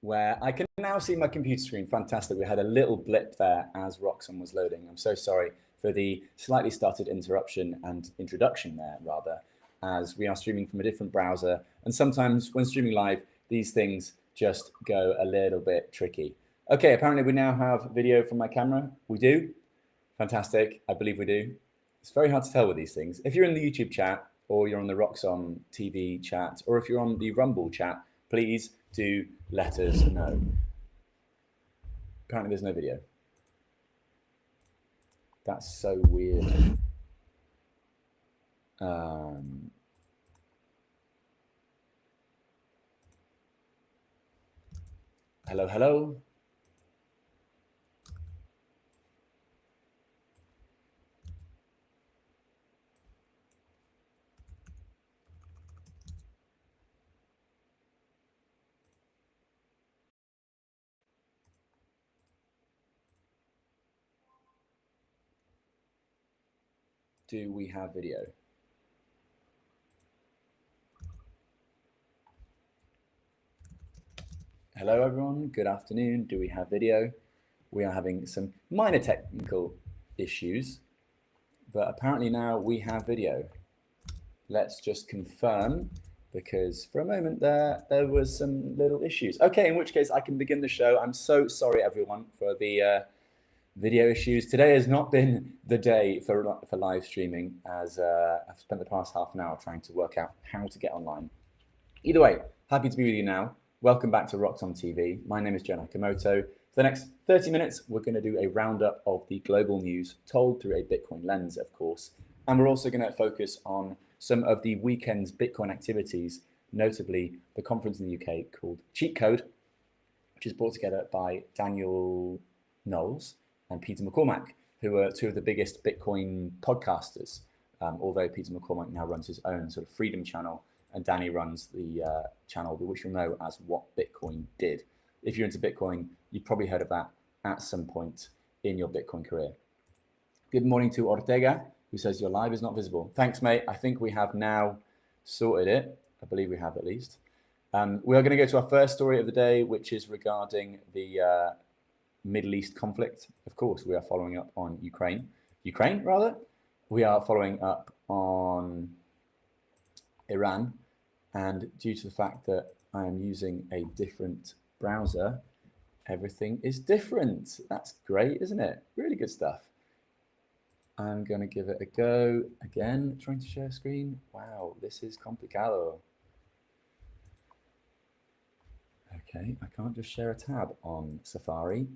Where I can now see my computer screen. Fantastic. We had a little blip there as Roxanne was loading. I'm so sorry for the slightly stuttered interruption and introduction there, rather, as we are streaming from a different browser. And sometimes when streaming live, these things just go a little bit tricky. Okay, apparently we now have video from my camera. We do. Fantastic. I believe we do. It's very hard to tell with these things. If you're in the YouTube chat, or you're on the Roxanne TV chat, or if you're on the Rumble chat, please do let us know. Apparently there's no video. That's so weird. Hello, hello. Do we have video? Hello everyone, good afternoon. Do we have video? We are having some minor technical issues, but apparently now we have video. Let's just confirm, because for a moment there was some little issues. Okay, in which case I can begin the show. I'm so sorry everyone for the video issues. Today has not been the day for live streaming, as I've spent the past half an hour trying to work out how to get online. Either way, happy to be with you now. Welcome back to Rocks on TV. My name is Nakamoto. For the next 30 minutes, we're going to do a roundup of the global news told through a Bitcoin lens, of course. And we're also going to focus on some of the weekend's Bitcoin activities, notably the conference in the UK called Cheat Code, which is brought together by Daniel Knowles and Peter McCormack, who are two of the biggest Bitcoin podcasters, although Peter McCormack now runs his own sort of freedom channel, and Danny runs the channel which you'll know as What Bitcoin Did. If you're into Bitcoin, you've probably heard of that at some point in your Bitcoin career. Good morning to Ortega, who says your live is not visible. Thanks, mate. I think we have now sorted it. I believe we have at least. We are going to go to our first story of the day, which is regarding the Middle East conflict. Of course, we are following up on Ukraine. We are following up on Iran, and due to the fact that I am using a different browser, everything is different. That's great, isn't it? Really good stuff. I'm going to give it a go again, trying to share screen. Wow, this is complicado. Okay, I can't just share a tab on Safari.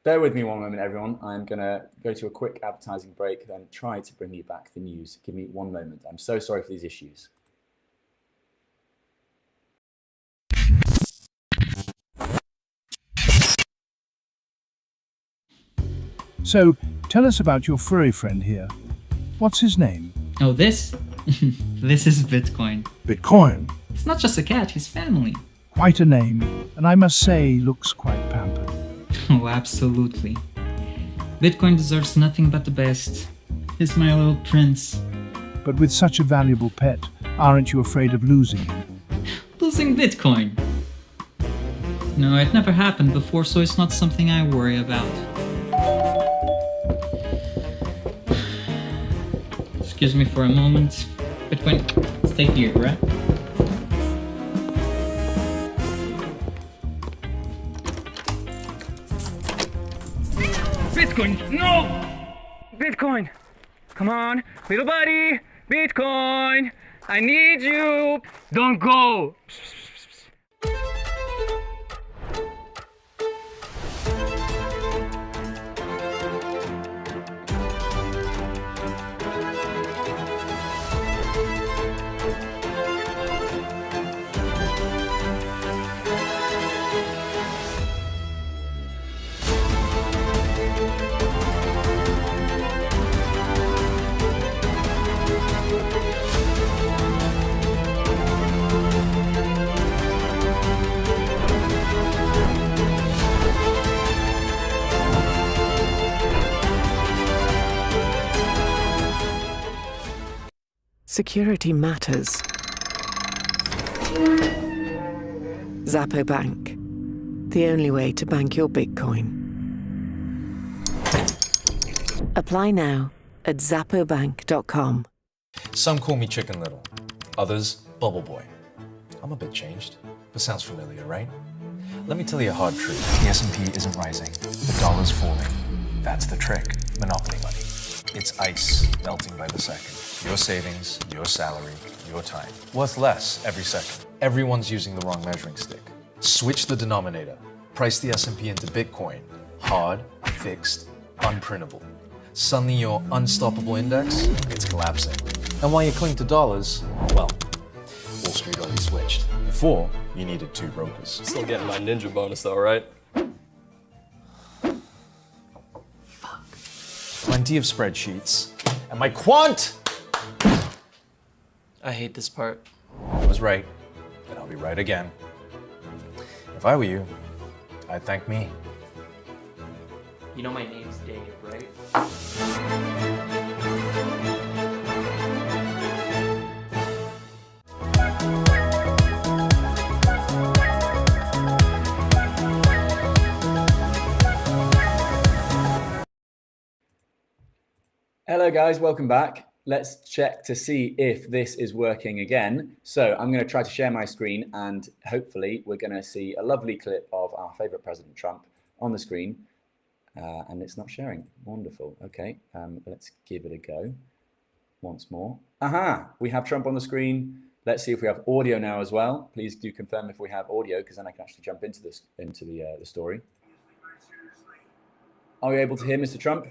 Bear with me one moment, everyone. I'm going to go to a quick advertising break, then try to bring you back the news. Give me one moment. I'm so sorry for these issues. So, tell us about your furry friend here. What's his name? Oh, this? This is Bitcoin. Bitcoin? It's not just a cat, he's family. Quite a name, and I must say, looks quite pampered. Oh, absolutely. Bitcoin deserves nothing but the best. He's my little prince. But with such a valuable pet, aren't you afraid of losing him? Losing Bitcoin? No, it never happened before, so it's not something I worry about. Excuse me for a moment. Bitcoin, stay here, right? Bitcoin, no! Bitcoin, come on, little buddy, Bitcoin, I need you, don't go! security matters. Zappo Bank. The only way to bank your Bitcoin. Apply now at zappobank.com. Some call me Chicken Little, others Bubble Boy. I'm a bit changed, but sounds familiar, right? Let me tell you a hard truth. The S&P isn't rising, the dollar's falling. That's the trick, monopoly money. It's ice melting by the second. Your savings, your salary, your time. Worth less every second. Everyone's using the wrong measuring stick. Switch the denominator. Price the S&P into Bitcoin. Hard, fixed, unprintable. Suddenly your unstoppable index, it's collapsing. And while you cling to dollars, well, Wall Street already switched. Before, you needed 2 brokers. Still getting my ninja bonus though, right? Plenty of spreadsheets. And my quant! I hate this part. I was right, and I'll be right again. If I were you, I'd thank me. You know my name's Dave, right? Hello guys, welcome back. Let's check to see if this is working again. So I'm going to try to share my screen and hopefully we're going to see a lovely clip of our favorite President Trump on the screen. And it's not sharing. Wonderful. Okay, let's give it a go once more. Aha, we have Trump on the screen. Let's see if we have audio now as well. Please do confirm if we have audio because then I can actually jump into this, into the story. Are you able to hear Mr. Trump?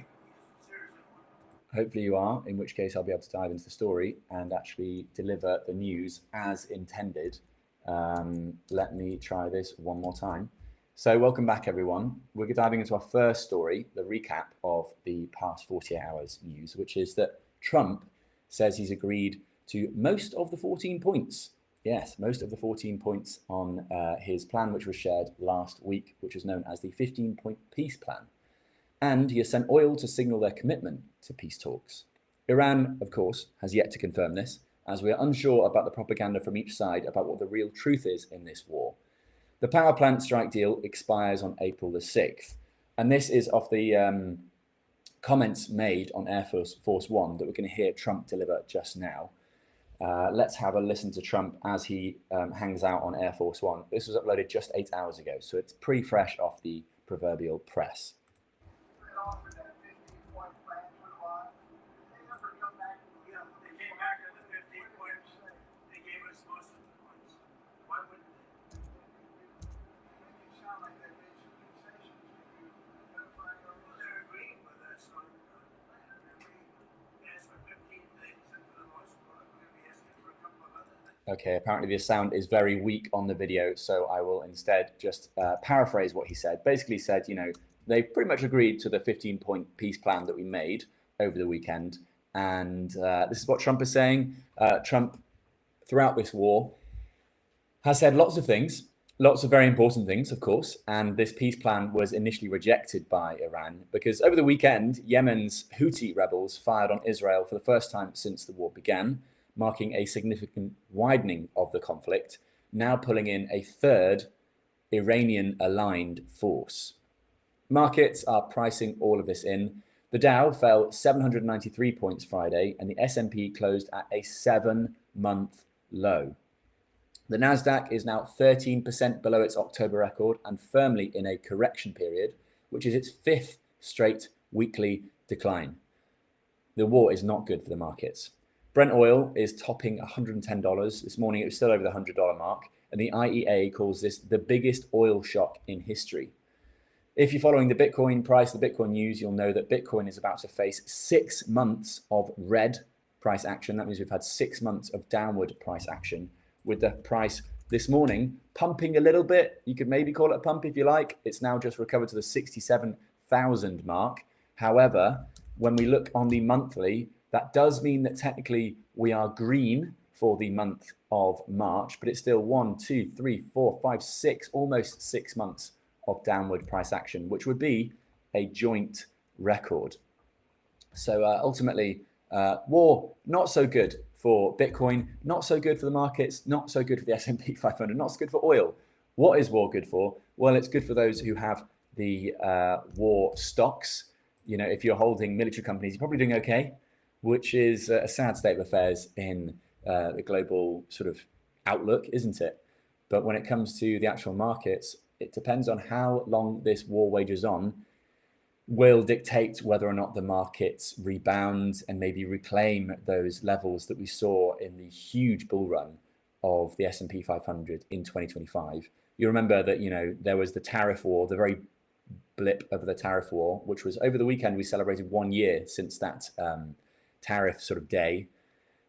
Hopefully you are, in which case I'll be able to dive into the story and actually deliver the news as intended. Let me try this one more time. So welcome back, everyone. We're diving into our first story, the recap of the past 48 hours news, which is that Trump says he's agreed to most of the 14 points. Yes, most of the 14 points on his plan, which was shared last week, which is known as the 15-point peace plan. And he has sent oil to signal their commitment to peace talks. Iran, of course, has yet to confirm this, as we are unsure about the propaganda from each side about what the real truth is in this war. The power plant strike deal expires on April the 6th, and this is off the comments made on Air Force One that we're going to hear Trump deliver just now. Let's have a listen to Trump as he hangs out on Air Force One. This was uploaded just 8 hours ago, so it's pretty fresh off the proverbial press. Okay, apparently the sound is very weak on the video, so I will instead just paraphrase what he said. Basically said, you know, they've pretty much agreed to the 15-point peace plan that we made over the weekend. And this is what Trump is saying. Trump, throughout this war, has said lots of things, lots of very important things, of course. And this peace plan was initially rejected by Iran because over the weekend, Yemen's Houthi rebels fired on Israel for the first time since the war began, marking a significant widening of the conflict, now pulling in a third Iranian-aligned force. Markets are pricing all of this in. The Dow fell 793 points Friday, and the S&P closed at a 7-month low. The Nasdaq is now 13% below its October record and firmly in a correction period, which is its 5th straight weekly decline. The war is not good for the markets. Brent oil is topping $110. This morning it was still over the $100 mark, and the IEA calls this the biggest oil shock in history. If you're following the Bitcoin price, the Bitcoin news, you'll know that Bitcoin is about to face 6 months of red price action. That means we've had 6 months of downward price action, with the price this morning pumping a little bit. You could maybe call it a pump if you like. It's now just recovered to the 67,000 mark. However, when we look on the monthly, that does mean that technically we are green for the month of March, but it's still 1, 2, 3, 4, 5, 6, almost 6 months of downward price action, which would be a joint record. So ultimately, war not so good for Bitcoin, not so good for the markets, not so good for the S&P 500, not so good for oil. What is war good for? Well, it's good for those who have the war stocks. You know, if you're holding military companies, you're probably doing okay, which is a sad state of affairs in the global sort of outlook, isn't it? But when it comes to the actual markets, it depends on how long this war wages on, will dictate whether or not the markets rebound and maybe reclaim those levels that we saw in the huge bull run of the S&P 500 in 2025. You remember that, you know, there was the tariff war, the very blip of the tariff war, which was over the weekend. We celebrated 1 year since that tariff sort of day,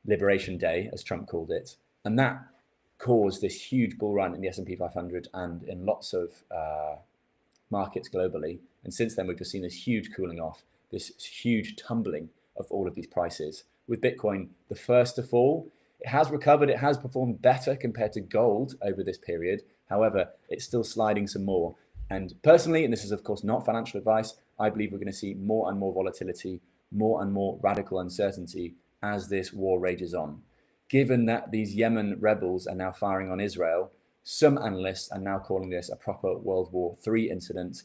Liberation Day, as Trump called it. And that caused this huge bull run in the S&P 500 and in lots of markets globally. And since then, we've just seen this huge cooling off, this huge tumbling of all of these prices. With Bitcoin, the first to fall, it has recovered. It has performed better compared to gold over this period. However, it's still sliding some more. And personally, and this is of course not financial advice, I believe we're going to see more and more volatility, more and more radical uncertainty as this war rages on. Given that these Yemen rebels are now firing on Israel, some analysts are now calling this a proper World War III incident.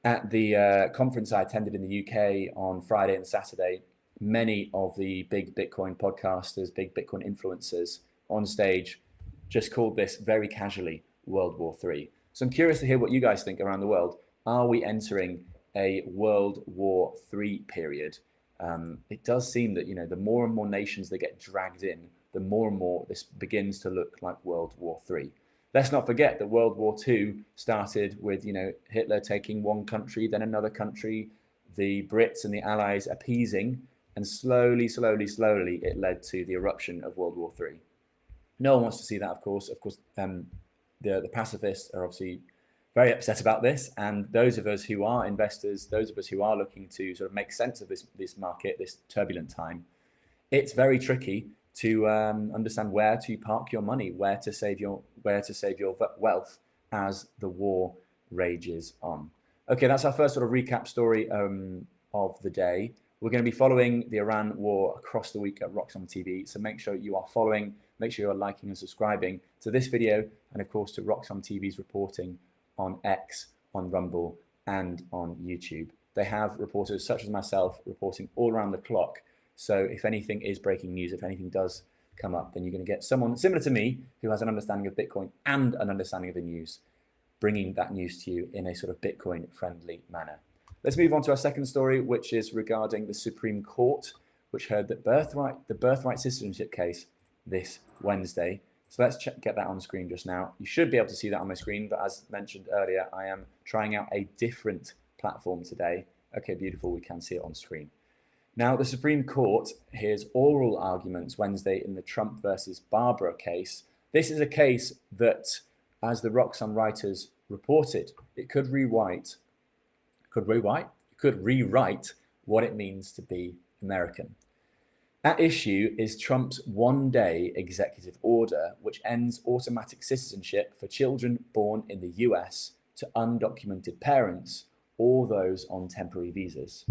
At the conference I attended in the UK on Friday and Saturday, many of the big Bitcoin podcasters, big Bitcoin influencers on stage just called this very casually World War III. So I'm curious to hear what you guys think around the world. Are we entering a World War III period? It does seem that, you know, the more and more nations that get dragged in, the more and more this begins to look like World War III. Let's not forget that World War II started with, you know, Hitler taking one country, then another country, the Brits and the Allies appeasing, and slowly, it led to the eruption of World War III. No one wants to see that, of course. The pacifists are obviously very upset about this, and those of us who are investors, those of us who are looking to sort of make sense of this market, this turbulent time, it's very tricky to understand where to park your money, where to save your wealth as the war rages on. Okay, that's our first sort of recap story of the day. We're going to be following the Iran war across the week at Roxham TV, so make sure you are following, make sure you're liking and subscribing to this video, and of course to Roxham TV's reporting on X, on Rumble, and on YouTube. They have reporters such as myself reporting all around the clock. So if anything is breaking news, if anything does come up, then you're going to get someone similar to me who has an understanding of Bitcoin and an understanding of the news, bringing that news to you in a sort of Bitcoin-friendly manner. Let's move on to our second story, which is regarding the Supreme Court, which heard the birthright citizenship case this Wednesday. So let's get that on the screen just now. You should be able to see that on my screen, but as mentioned earlier, I am trying out a different platform today. Okay, beautiful, we can see it on screen. Now, the Supreme Court hears oral arguments Wednesday in the Trump versus Barbara case. This is a case that, as the Roxham writers reported, it could rewrite what it means to be American. At issue is Trump's one-day executive order, which ends automatic citizenship for children born in the US to undocumented parents or those on temporary visas.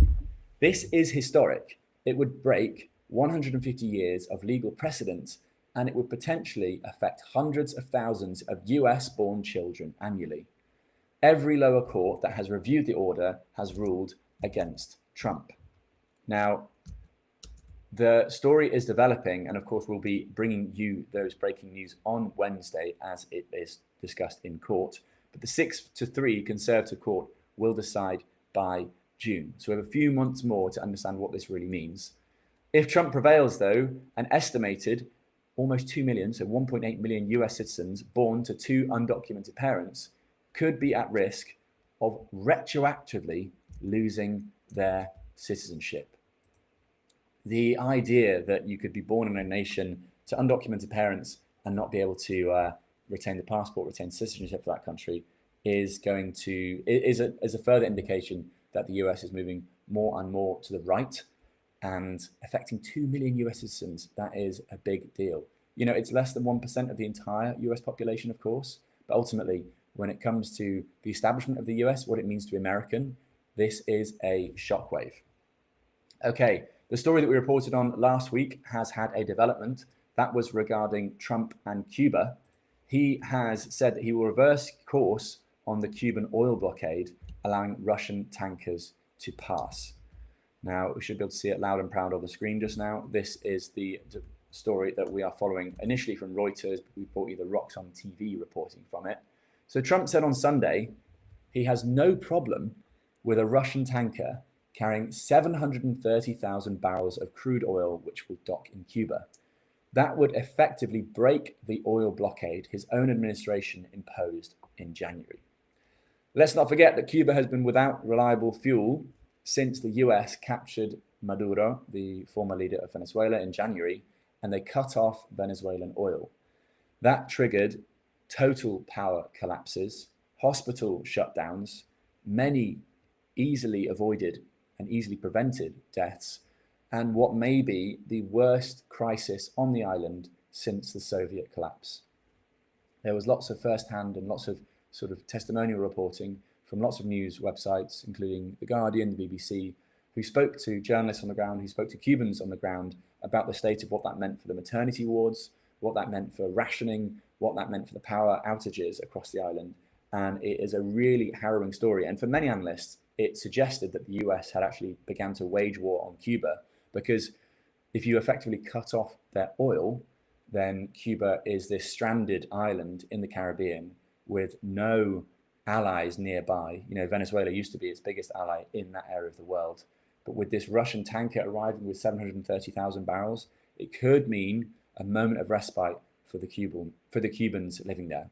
This is historic. It would break 150 years of legal precedent, and it would potentially affect hundreds of thousands of US-born children annually. Every lower court that has reviewed the order has ruled against Trump. Now, the story is developing, and of course, we'll be bringing you those breaking news on Wednesday as it is discussed in court. But the 6-3 Conservative Court will decide by June. So we have a few months more to understand what this really means. If Trump prevails, though, an estimated almost 2 million, so 1.8 million US citizens born to two undocumented parents could be at risk of retroactively losing their citizenship. The idea that you could be born in a nation to undocumented parents and not be able to retain the passport, retain citizenship for that country is a further indication that the US is moving more and more to the right and affecting 2 million US citizens. That is a big deal. You know, it's less than 1% of the entire US population, of course, but ultimately, when it comes to the establishment of the US, what it means to be American, this is a shockwave. Okay, The story that we reported on last week has had a development that was regarding Trump and Cuba. He has said that he will reverse course on the Cuban oil blockade, allowing Russian tankers to pass. Now, we should be able to see it loud and proud on the screen just now. This is the story that we are following initially from Reuters, but we brought you the Rocks on TV reporting from it. So Trump said on Sunday he has no problem with a Russian tanker carrying 730,000 barrels of crude oil, which will dock in Cuba. That would effectively break the oil blockade his own administration imposed in January. Let's not forget that Cuba has been without reliable fuel since the US captured Maduro, the former leader of Venezuela, in January, and they cut off Venezuelan oil. That triggered total power collapses, hospital shutdowns, many easily avoided and easily prevented deaths, and what may be the worst crisis on the island since the Soviet collapse. There was lots of first-hand and lots of sort of testimonial reporting from lots of news websites, including The Guardian, the BBC, who spoke to journalists on the ground, who spoke to Cubans on the ground about the state of what that meant for the maternity wards, what that meant for rationing, what that meant for the power outages across the island. And it is a really harrowing story. And for many analysts, it suggested that the US had actually began to wage war on Cuba, because if you effectively cut off their oil, then Cuba is this stranded island in the Caribbean with no allies nearby. You know, Venezuela used to be its biggest ally in that area of the world. But with this Russian tanker arriving with 730,000 barrels, it could mean a moment of respite for the Cubans living there.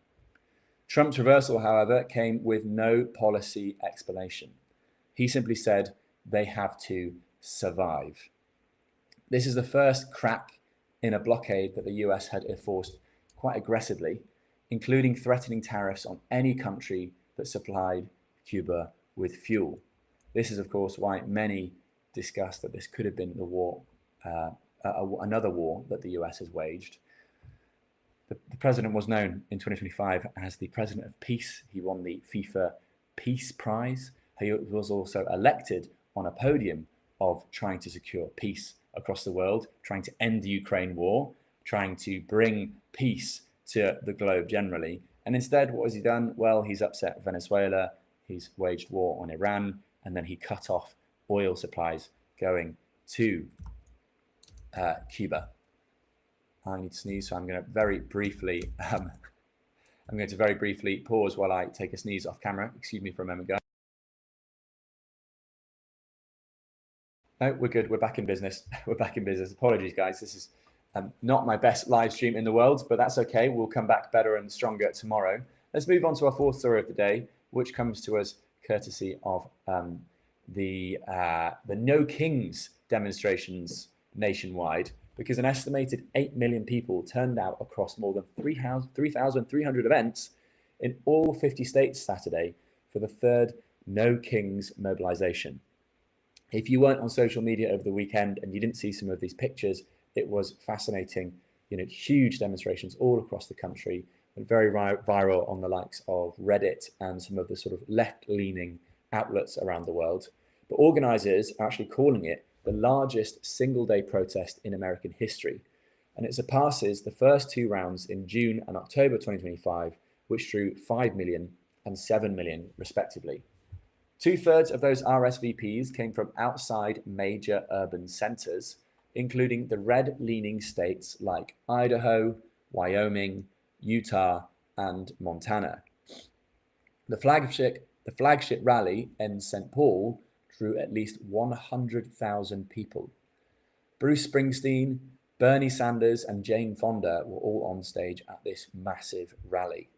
Trump's reversal, however, came with no policy explanation. He simply said they have to survive. This is the first crack in a blockade that the US had enforced quite aggressively, including threatening tariffs on any country that supplied Cuba with fuel. This is, of course, why many discussed that this could have been the war, another war that the US has waged. The president was known in 2025 as the president of peace. He won the FIFA Peace Prize. He was also elected on a podium of trying to secure peace across the world, trying to end the Ukraine war, trying to bring peace to the globe generally. And instead, what has he done? Well, he's upset Venezuela, he's waged war on Iran, and then he cut off oil supplies going to Cuba. I need to sneeze, so I'm going to very briefly pause while I take a sneeze off camera. Excuse me for a moment, guys. No, we're good. We're back in business. We're back in business. Apologies, guys. This is not my best live stream in the world, but that's okay. We'll come back better and stronger tomorrow. Let's move on to our fourth story of the day, which comes to us courtesy of the No Kings demonstrations nationwide, because an estimated 8 million people turned out across more than 3,300 events in all 50 states Saturday for the third No Kings mobilization. If you weren't on social media over the weekend and you didn't see some of these pictures, it was fascinating. You know, huge demonstrations all across the country, and very viral on the likes of Reddit and some of the sort of left-leaning outlets around the world. But organizers are actually calling it the largest single-day protest in American history. And it surpasses the first two rounds in June and October 2025, which drew 5 million and 7 million respectively. 2/3 of those RSVPs came from outside major urban centers, including the red-leaning states like Idaho, Wyoming, Utah, and Montana. The flagship rally in St. Paul drew at least 100,000 people. Bruce Springsteen, Bernie Sanders, and Jane Fonda were all on stage at this massive rally.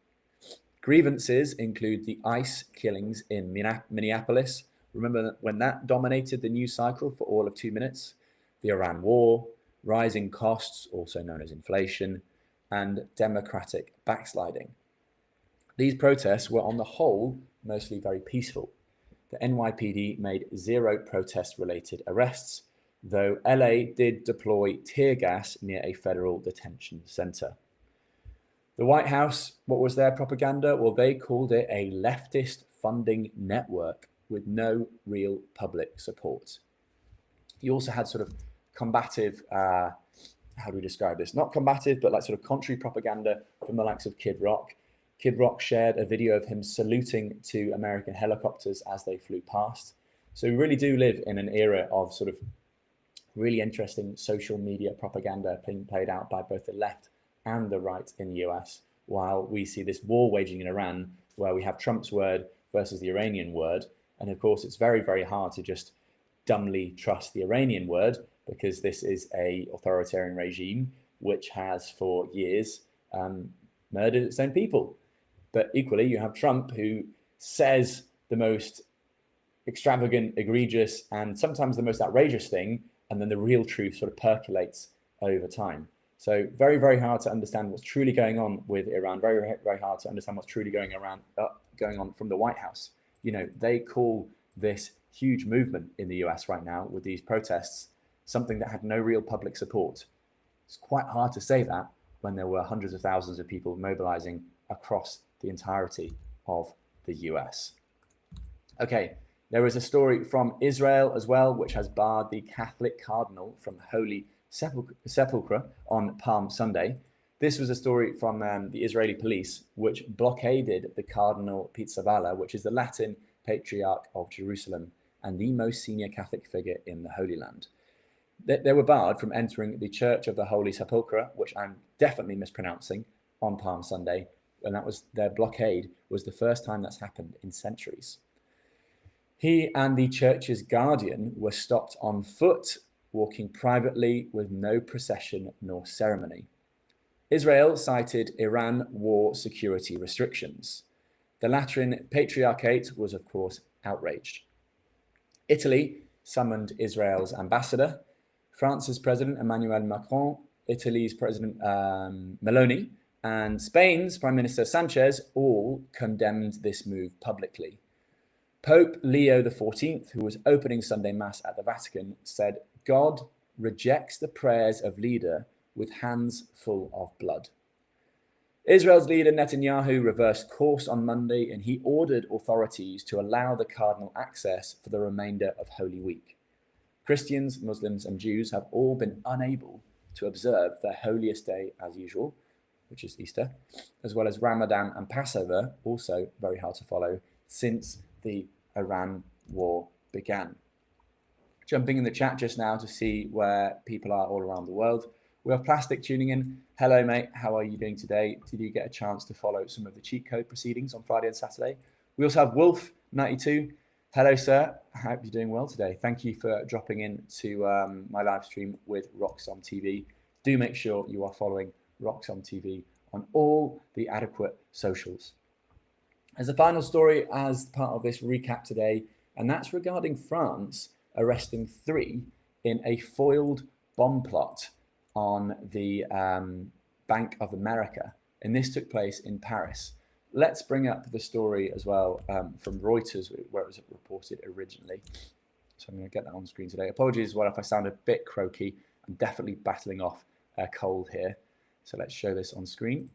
Grievances include the ICE killings in Minneapolis. Remember when that dominated the news cycle for all of 2 minutes? The Iran war, rising costs, also known as inflation, and democratic backsliding. These protests were on the whole mostly very peaceful. The NYPD made 0 protest-related arrests, though LA did deploy tear gas near a federal detention center. The White House, what was their propaganda? Well, they called it a leftist funding network with no real public support. You also had sort of combative, how do we describe this? Not combative, but like sort of contrary propaganda from the likes of Kid Rock. Kid Rock shared a video of him saluting to American helicopters as they flew past. So we really do live in an era of sort of really interesting social media propaganda being played out by both the left and the right in the US, while we see this war waging in Iran, where we have Trump's word versus the Iranian word. And of course, it's very, very hard to just dumbly trust the Iranian word, because this is a authoritarian regime which has for years murdered its own people. But equally, you have Trump, who says the most extravagant, egregious, and sometimes the most outrageous thing, and then the real truth sort of percolates over time. So very, very hard to understand what's truly going on with Iran. Very, very hard to understand what's truly going on from the White House. You know, they call this huge movement in the US right now with these protests something that had no real public support. It's quite hard to say that when there were hundreds of thousands of people mobilizing across the entirety of the US. Okay, there is a story from Israel as well, which has barred the Catholic cardinal from Holy Sepulchre on Palm Sunday. This was a story from the Israeli police, which blockaded the Cardinal Pizzaballa, which is the Latin Patriarch of Jerusalem and the most senior Catholic figure in the Holy Land. They were barred from entering the Church of the Holy Sepulchre, which I'm definitely mispronouncing, on Palm Sunday. And that was their blockade, was the first time that's happened in centuries. He and the church's guardian were stopped on foot, walking privately with no procession nor ceremony. Israel cited Iran war security restrictions. The Lateran Patriarchate was, of course, outraged. Italy summoned Israel's ambassador. France's President Emmanuel Macron, Italy's President Meloni, and Spain's Prime Minister Sanchez all condemned this move publicly. Pope Leo XIV, who was opening Sunday Mass at the Vatican, said, "God rejects the prayers of leader with hands full of blood." Israel's leader Netanyahu reversed course on Monday, and he ordered authorities to allow the cardinal access for the remainder of Holy Week. Christians, Muslims, and Jews have all been unable to observe their holiest day as usual, which is Easter, as well as Ramadan and Passover, also very hard to follow, since the Iran war began. Jumping in the chat just now to see where people are all around the world. We have Plastic tuning in. Hello, mate. How are you doing today? Did you get a chance to follow some of the cheat code proceedings on Friday and Saturday? We also have Wolf92. Hello, sir. I hope you're doing well today. Thank you for dropping in to my live stream with Roxom TV. Do make sure you are following Roxom TV on all the adequate socials. As a final story, as part of this recap today, and that's regarding France arresting 3 in a foiled bomb plot on the Bank of America. And this took place in Paris. Let's bring up the story as well from Reuters, where it was reported originally. So I'm going to get that on screen today. Apologies as well if I sound a bit croaky. I'm definitely battling off a cold here. So let's show this on screen.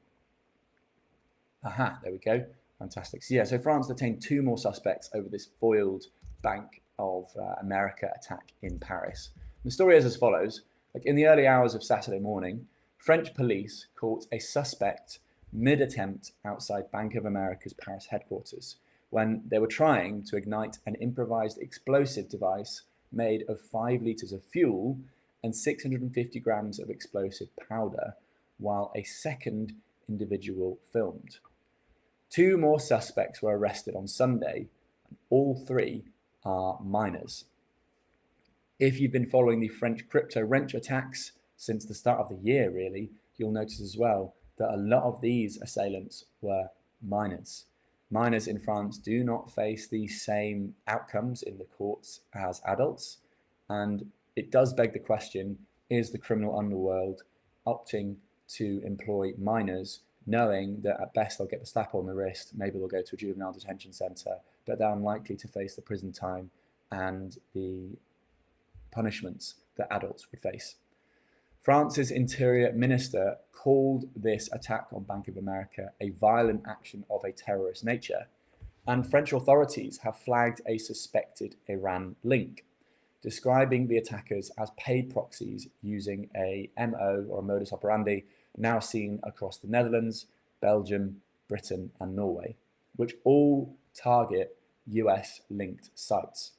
Aha, there we go. Fantastic. So yeah, so France detained 2 more suspects over this foiled Bank of America attack in Paris. The story is as follows. Like in the early hours of Saturday morning, French police caught a suspect mid-attempt outside Bank of America's Paris headquarters when they were trying to ignite an improvised explosive device made of 5 liters of fuel and 650 grams of explosive powder, while a second individual filmed. 2 more suspects were arrested on Sunday, and all 3 are minors. If you've been following the French crypto wrench attacks since the start of the year, really, you'll notice as well that a lot of these assailants were minors. Minors in France do not face the same outcomes in the courts as adults. And it does beg the question, is the criminal underworld opting to employ minors, knowing that at best they'll get the slap on the wrist, maybe they'll go to a juvenile detention centre, but they're unlikely to face the prison time and the punishments that adults would face. France's Interior Minister called this attack on Bank of America a violent action of a terrorist nature, and French authorities have flagged a suspected Iran link. describing the attackers as paid proxies using a MO or a modus operandi now seen across the Netherlands, Belgium, Britain, and Norway, which all target US-linked sites.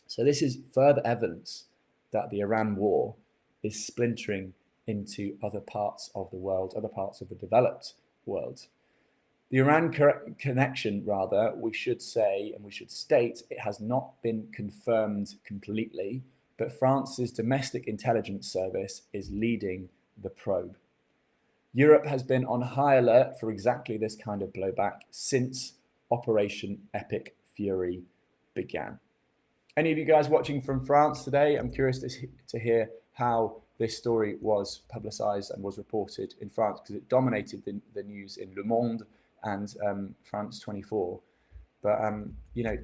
So this is further evidence that the Iran war is splintering into other parts of the world, other parts of the developed world. The Iran connection, rather, we should say, and we should state, it has not been confirmed completely, but France's domestic intelligence service is leading the probe. Europe has been on high alert for exactly this kind of blowback since Operation Epic Fury began. Any of you guys watching from France today? I'm curious to hear how this story was publicized and was reported in France, because it dominated the news in Le Monde and France 24. But you know,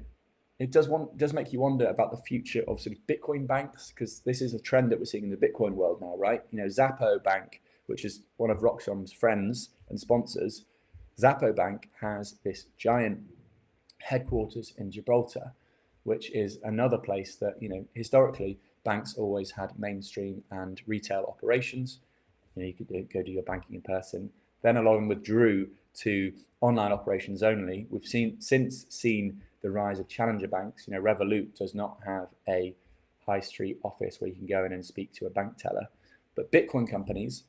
it does make you wonder about the future of sort of Bitcoin banks, because this is a trend that we're seeing in the Bitcoin world now, right? You know, Zappo Bank, which is one of Roxxon's friends and sponsors, Zappo Bank has this giant headquarters in Gibraltar, which is another place that, you know, historically banks always had mainstream and retail operations. You know, you could go do your banking in person. Then along withdrew to online operations only. We've since seen the rise of challenger banks. You know, Revolut does not have a high street office where you can go in and speak to a bank teller. But Bitcoin companies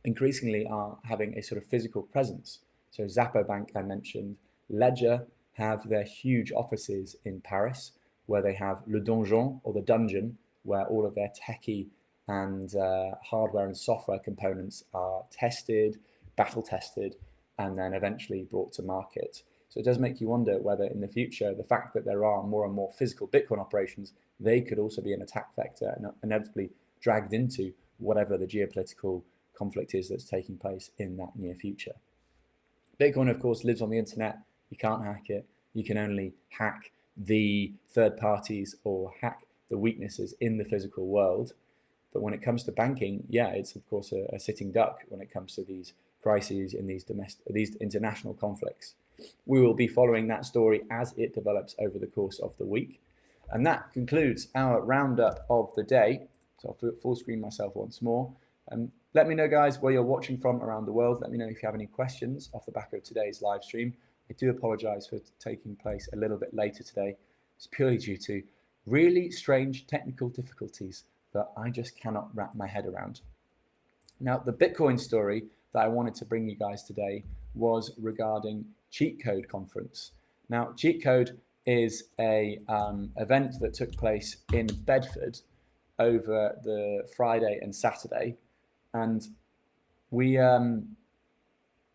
increasingly are having a sort of physical presence. So Zappo Bank, I mentioned, Ledger have their huge offices in Paris, where they have Le Donjon, or the dungeon, where all of their techie and hardware and software components are tested, battle tested, and then eventually brought to market. So it does make you wonder whether in the future, the fact that there are more and more physical Bitcoin operations, they could also be an attack vector and inevitably dragged into whatever the geopolitical conflict is that's taking place in that near future. Bitcoin, of course, lives on the internet. You can't hack it. You can only hack the third parties or hack the weaknesses in the physical world. But when it comes to banking, yeah, it's of course a sitting duck when it comes to these crises in these international conflicts. We will be following that story as it develops over the course of the week. And that concludes our roundup of the day. So I'll full screen myself once more. Let me know, guys, where you're watching from around the world. Let me know if you have any questions off the back of today's live stream. I do apologize for taking place a little bit later today. It's purely due to really strange technical difficulties that I just cannot wrap my head around. Now, the Bitcoin story that I wanted to bring you guys today was regarding Cheat Code Conference. Now, Cheat Code is a event that took place in Bedford over the Friday and Saturday, and we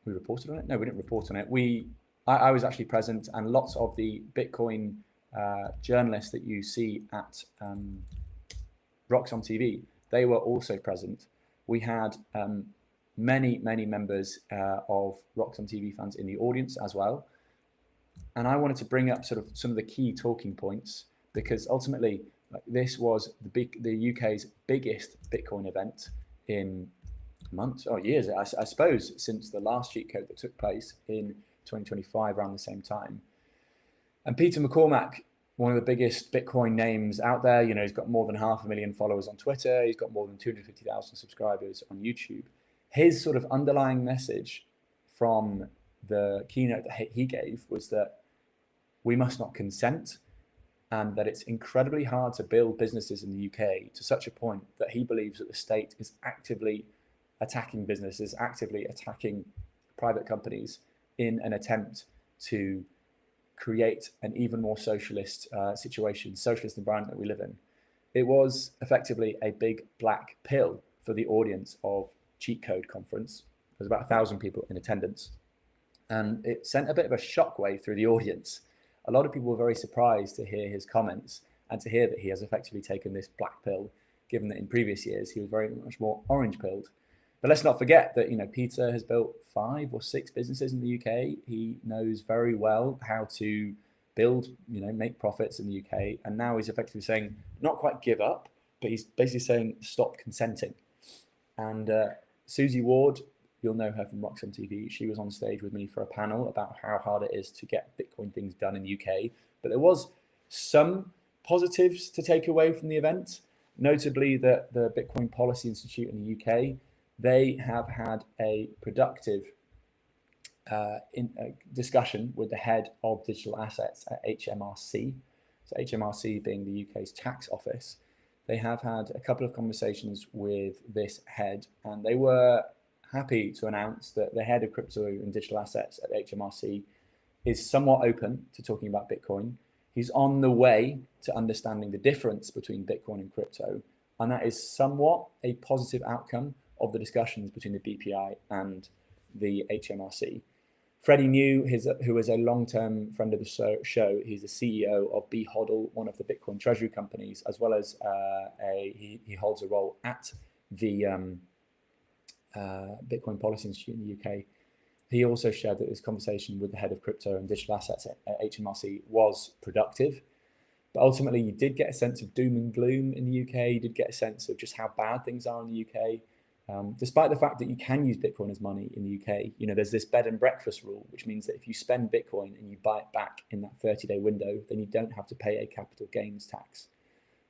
reported on it. No, we didn't report on it. I was actually present, and lots of the Bitcoin journalists that you see at Roxxon TV, they were also present. We had many members of Roxxon TV fans in the audience as well. And I wanted to bring up sort of some of the key talking points, because ultimately this was the UK's biggest Bitcoin event in months or years, I suppose, since the last cheat code that took place in 2025 around the same time. And Peter McCormack, one of the biggest Bitcoin names out there, you know, he's got more than 500,000 followers on Twitter. He's got more than 250,000 subscribers on YouTube. His sort of underlying message from the keynote that he gave was that we must not consent, and that it's incredibly hard to build businesses in the UK to such a point that he believes that the state is actively attacking businesses, actively attacking private companies in an attempt to create an even more socialist socialist environment that we live in. It was effectively a big black pill for the audience of Cheat Code Conference. There's about 1,000 people in attendance, and it sent a bit of a shockwave through the audience. A lot of people were very surprised to hear his comments and to hear that he has effectively taken this black pill, given that in previous years he was very much more orange pilled. But let's not forget that, you know, Peter has built 5 or 6 businesses in the UK. He knows very well how to build, you know, make profits in the UK. And now he's effectively saying, not quite give up, but he's basically saying stop consenting. And Susie Ward, you'll know her from Roxxon TV. She was on stage with me for a panel about how hard it is to get Bitcoin things done in the UK. But there was some positives to take away from the event, notably that the Bitcoin Policy Institute in the UK, they have had a productive discussion with the head of digital assets at HMRC. So HMRC being the UK's tax office. They have had a couple of conversations with this head, and they were happy to announce that the head of crypto and digital assets at HMRC is somewhat open to talking about Bitcoin. He's on the way to understanding the difference between Bitcoin and crypto, and that is somewhat a positive outcome of the discussions between the BPI and the HMRC. Freddie New, who is a long-term friend of the show, he's the CEO of BHODL, one of the Bitcoin treasury companies, as well as he holds a role at the Bitcoin Policy Institute in the UK. He also shared that his conversation with the head of crypto and digital assets at HMRC was productive. But ultimately, you did get a sense of doom and gloom in the UK. You did get a sense of just how bad things are in the UK. Despite the fact that you can use Bitcoin as money in the UK, there's this bed and breakfast rule, which means that if you spend Bitcoin and you buy it back in that 30-day window, then you don't have to pay a capital gains tax.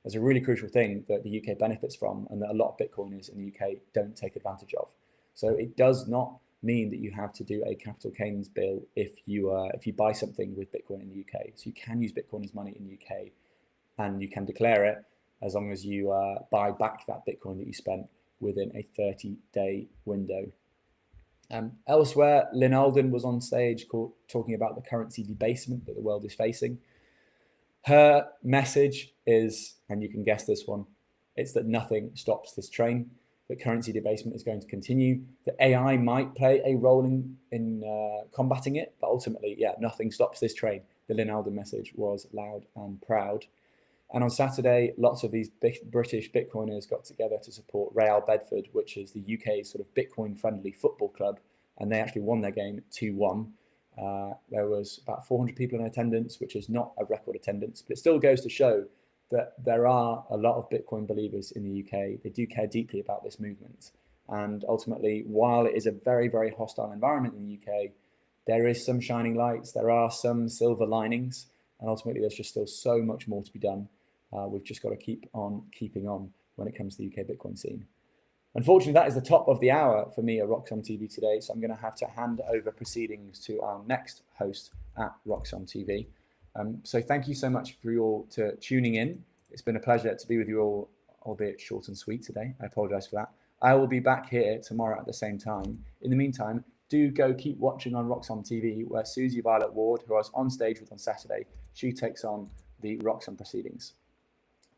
That's a really crucial thing that the UK benefits from, and that a lot of Bitcoiners in the UK don't take advantage of. So it does not mean that you have to do a capital gains bill if you buy something with Bitcoin in the UK. So you can use Bitcoin as money in the UK, and you can declare it as long as you buy back that Bitcoin that you spent within a 30-day window. Elsewhere, Lynn Alden was on stage talking about the currency debasement that the world is facing. Her message is, and you can guess this one, it's that nothing stops this train, that currency debasement is going to continue, that AI might play a role in combating it, but ultimately, nothing stops this train. The Lynn Alden message was loud and proud. And on Saturday, lots of these British Bitcoiners got together to support Real Bedford, which is the UK's sort of Bitcoin-friendly football club, and they actually won their game 2-1. There was about 400 people in attendance, which is not a record attendance, but it still goes to show that there are a lot of Bitcoin believers in the UK. They do care deeply about this movement. And ultimately, while it is a very, very hostile environment in the UK, there is some shining lights, there are some silver linings, and ultimately there's just still so much more to be done. We've just got to keep on keeping on when it comes to the UK Bitcoin scene. Unfortunately, that is the top of the hour for me at Roxon TV today, so I'm going to have to hand over proceedings to our next host at Roxon TV. So thank you so much for you all tuning in. It's been a pleasure to be with you all, albeit short and sweet today. I apologize for that. I will be back here tomorrow at the same time. In the meantime, do go keep watching on Roxon TV, where Susie Violet Ward, who I was on stage with on Saturday, she takes on the Roxon proceedings.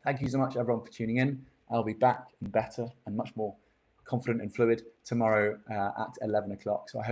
Thank you so much, everyone, for tuning in. I'll be back in better and much more confident and fluid tomorrow at 11 o'clock. So I hope